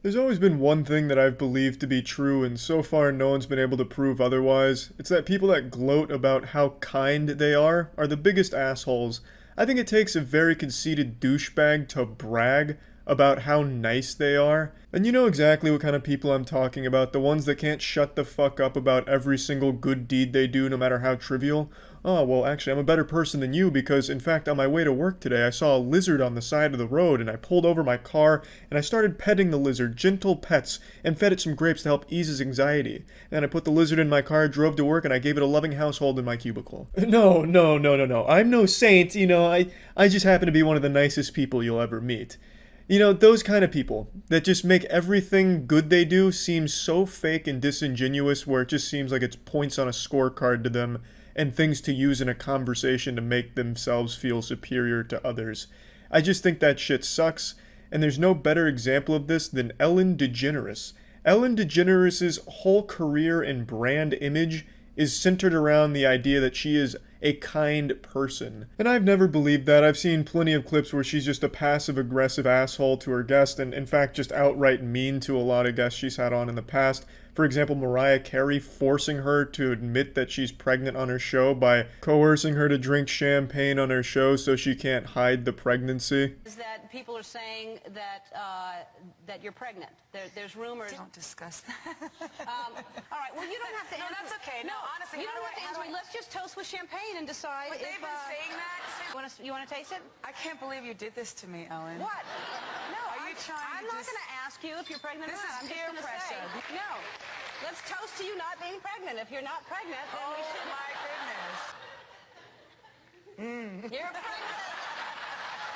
There's always been one thing that I've believed to be true, and so far no one's been able to prove otherwise. It's that people that gloat about how kind they are the biggest assholes. I think it takes a very conceited douchebag to brag about how nice they are. And you know exactly what kind of people I'm talking about, the ones that can't shut the fuck up about every single good deed they do, no matter how trivial. Oh, well, actually, I'm a better person than you because, in fact, on my way to work today, I saw a lizard on the side of the road and I pulled over my car and I started petting the lizard, gentle pets, and fed it some grapes to help ease its anxiety. And then I put the lizard in my car, drove to work, and I gave it a loving household in my cubicle. No, no, no, no, no. I'm no saint, I just happen to be one of the nicest people you'll ever meet. You know, those kind of people that just make everything good they do seem so fake and disingenuous where it just seems like it's points on a scorecard to them and things to use in a conversation to make themselves feel superior to others. I just think that shit sucks, and there's no better example of this than Ellen DeGeneres. Ellen DeGeneres' whole career and brand image is centered around the idea that she is a kind person. And I've never believed that. I've seen plenty of clips where she's just a passive aggressive asshole to her guest and in fact just outright mean to a lot of guests she's had on in the past. For example, Mariah Carey forcing her to admit that she's pregnant on her show by coercing her to drink champagne on her show so she can't hide the pregnancy. Is that people are saying that that you're pregnant? There's rumors. Don't discuss that. All right. Well, you don't have to. No, answer. that's okay. No, honestly, you how don't do have to answer me. Let's just toast with champagne and decide. But if, they've been saying that. You want to taste it? I can't believe you did this to me, Ellen. What? No. Are you trying I'm to not just- going to ask you if you're pregnant This or not. is I'm just peer going to say pressure. no. Let's toast to you not being pregnant. If you're not pregnant, then Oh we should. my goodness. You're pregnant.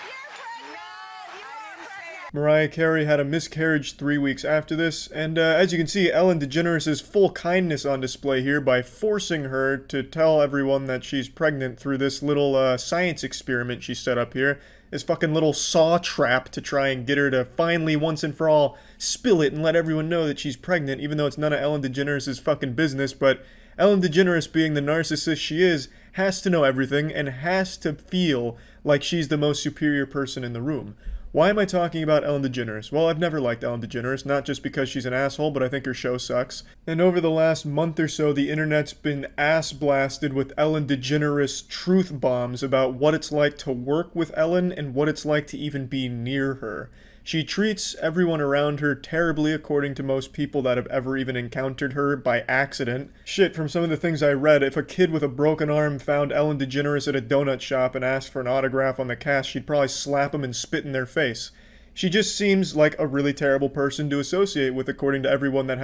You're pregnant. No, You I are didn't say pregnant. Mariah Carey had a miscarriage 3 weeks after this, and as you can see, Ellen DeGeneres' full kindness on display here by forcing her to tell everyone that she's pregnant through this little science experiment she set up here. This fucking little saw trap to try and get her to finally, once and for all, spill it and let everyone know that she's pregnant, even though it's none of Ellen DeGeneres' fucking business, but Ellen DeGeneres, being the narcissist she is, has to know everything and has to feel like she's the most superior person in the room. Why am I talking about Ellen DeGeneres? Well, I've never liked Ellen DeGeneres, not just because she's an asshole, but I think her show sucks. And over the last month or so, the internet's been ass blasted with Ellen DeGeneres truth bombs about what it's like to work with Ellen and what it's like to even be near her. She treats everyone around her terribly according to most people that have ever even encountered her by accident. Shit, from some of the things I read, if a kid with a broken arm found Ellen DeGeneres at a donut shop and asked for an autograph on the cash, she'd probably slap him and spit in their face. She just seems like a really terrible person to associate with according to everyone that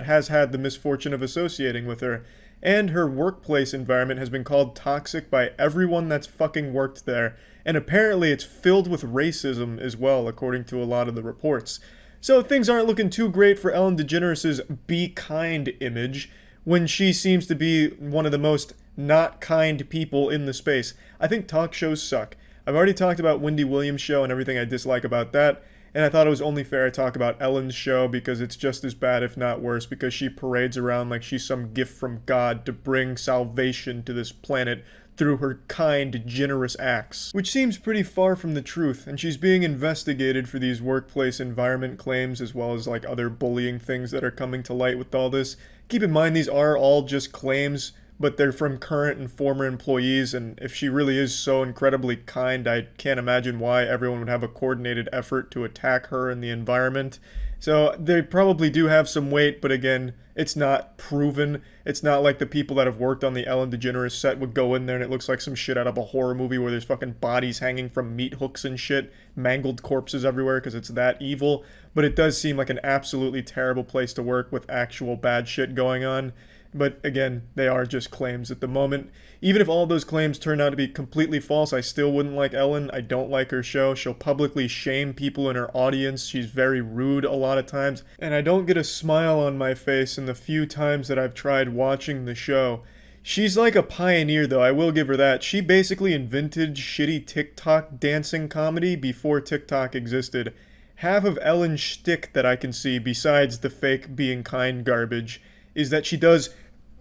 has had the misfortune of associating with her. And her workplace environment has been called toxic by everyone that's fucking worked there. And apparently it's filled with racism as well, according to a lot of the reports. So things aren't looking too great for Ellen DeGeneres' be kind image, when she seems to be one of the most not kind people in the space. I think talk shows suck. I've already talked about Wendy Williams' show and everything I dislike about that, and I thought it was only fair to talk about Ellen's show because it's just as bad, if not worse, because she parades around like she's some gift from God to bring salvation to this planet through her kind, generous acts. Which seems pretty far from the truth, and she's being investigated for these workplace environment claims as well as like other bullying things that are coming to light with all this. Keep in mind these are all just claims, but they're from current and former employees, and if she really is so incredibly kind, I can't imagine why everyone would have a coordinated effort to attack her and the environment. So they probably do have some weight, but again, it's not proven. It's not like the people that have worked on the Ellen DeGeneres set would go in there and it looks like some shit out of a horror movie where there's fucking bodies hanging from meat hooks and shit, mangled corpses everywhere because it's that evil. But it does seem like an absolutely terrible place to work with actual bad shit going on. But again, they are just claims at the moment. Even if all those claims turn out to be completely false, I still wouldn't like Ellen. I don't like her show. She'll publicly shame people in her audience. She's very rude a lot of times. And I don't get a smile on my face in the few times that I've tried watching the show. She's like a pioneer, though, I will give her that. She basically invented shitty TikTok dancing comedy before TikTok existed. Half of Ellen's shtick that I can see, besides the fake being kind garbage, is that she does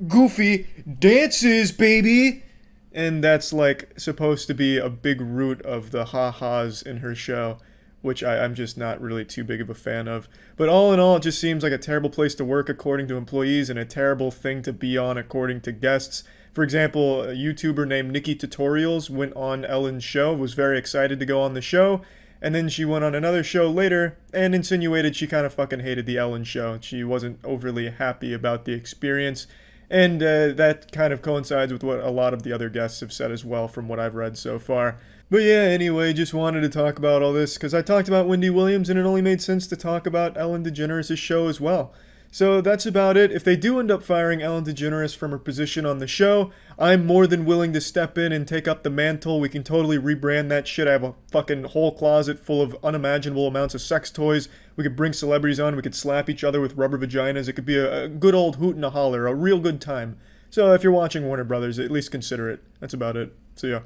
goofy dances, baby! And that's like supposed to be a big root of the ha-has in her show. which I'm just not really too big of a fan of. But all in all, it just seems like a terrible place to work according to employees and a terrible thing to be on according to guests. For example, a YouTuber named Nikki Tutorials went on Ellen's show, was very excited to go on the show, and then she went on another show later and insinuated she kind of fucking hated the Ellen show. She wasn't overly happy about the experience, and that kind of coincides with what a lot of the other guests have said as well from what I've read so far. But yeah, anyway, just wanted to talk about all this because I talked about Wendy Williams and it only made sense to talk about Ellen DeGeneres' show as well. So that's about it. If they do end up firing Ellen DeGeneres from her position on the show, I'm more than willing to step in and take up the mantle. We can totally rebrand that shit. I have a fucking whole closet full of unimaginable amounts of sex toys. We could bring celebrities on. We could slap each other with rubber vaginas. It could be a good old hoot and a holler, a real good time. So if you're watching Warner Brothers, at least consider it. That's about it. See ya.